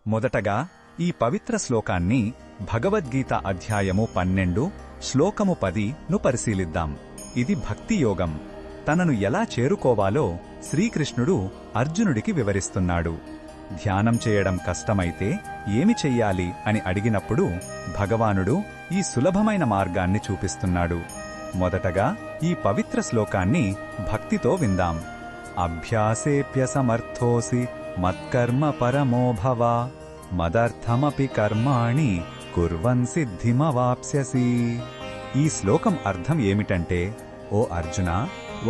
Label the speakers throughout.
Speaker 1: మొదటగా ఈ పవిత్ర శ్లోకాన్ని భగవద్గీత అధ్యాయము 12 శ్లోకము 10ను పరిశీలిద్దాం. ఇది భక్తి యోగం. తనను ఎలా చేరుకోవాలో శ్రీకృష్ణుడు అర్జునుడికి వివరిస్తున్నాడు. ధ్యానం చేయడం కష్టమైతే ఏమి చెయ్యాలి అని అడిగినప్పుడు భగవానుడు ఈ సులభమైన మార్గాన్ని చూపిస్తున్నాడు. మొదటగా ఈ పవిత్ర శ్లోకాన్ని భక్తితో విందాం. అభ్యాసేప్యసమర్థోసి మత్కర్మ పరమో భవ మదర్థమపి కర్మాణి కుర్వన్ సిద్ధిమవాప్స్యసి. ఈ శ్లోకం అర్థం ఏమిటంటే, ఓ అర్జున,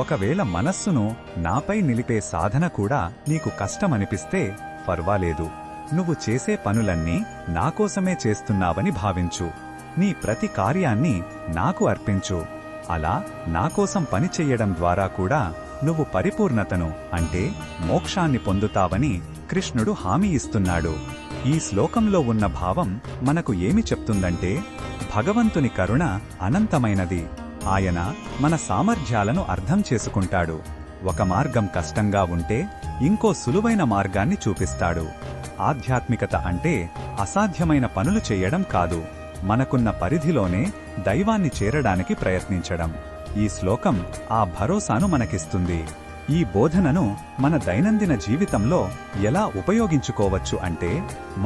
Speaker 1: ఒకవేళ మనస్సును నాపై నిలిపే సాధన కూడా నీకు కష్టమనిపిస్తే పర్వాలేదు. నువ్వు చేసే పనులన్నీ నాకోసమే చేస్తున్నావని భావించు. నీ ప్రతి కార్యాన్ని నాకు అర్పించు. అలా నాకోసం పనిచెయ్యడం ద్వారా కూడా నువ్వు పరిపూర్ణతను అంటే మోక్షాన్ని పొందుతావని కృష్ణుడు హామీ ఇస్తున్నాడు. ఈ శ్లోకంలో ఉన్న భావం మనకు ఏమి చెప్తుందంటే, భగవంతుని కరుణ అనంతమైనది. ఆయన మన సామర్థ్యాలను అర్థం చేసుకుంటాడు. ఒక మార్గం కష్టంగా ఉంటే ఇంకో సులువైన మార్గాన్ని చూపిస్తాడు. ఆధ్యాత్మికత అంటే అసాధ్యమైన పనులు చెయ్యడం కాదు, మనకున్న పరిధిలోనే దైవాన్ని చేరడానికి ప్రయత్నించడం. ఈ శ్లోకం ఆ భరోసాను మనకిస్తుంది. ఈ బోధనను మన దైనందిన జీవితంలో ఎలా ఉపయోగించుకోవచ్చు అంటే,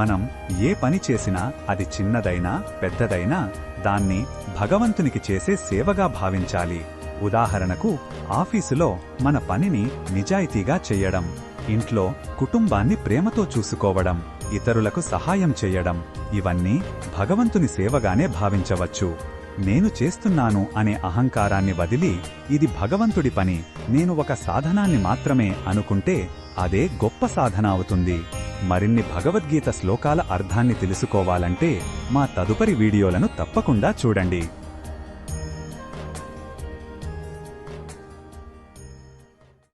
Speaker 1: మనం ఏ పని చేసినా అది చిన్నదైనా పెద్దదైనా దాన్ని భగవంతునికి చేసే సేవగా భావించాలి. ఉదాహరణకు, ఆఫీసులో మన పనిని నిజాయితీగా చెయ్యడం, ఇంట్లో కుటుంబాన్ని ప్రేమతో చూసుకోవడం, ఇతరులకు సహాయం చెయ్యడం, ఇవన్నీ భగవంతుని సేవగానే భావించవచ్చు. నేను చేస్తున్నాను అనే అహంకారాన్ని వదిలి ఇది భగవంతుడి పని, నేను ఒక సాధనాన్ని మాత్రమే అనుకుంటే అదే గొప్ప సాధన అవుతుంది. మరిన్ని భగవద్గీత శ్లోకాల అర్థాన్ని తెలుసుకోవాలంటే మా తదుపరి వీడియోలను తప్పకుండా చూడండి.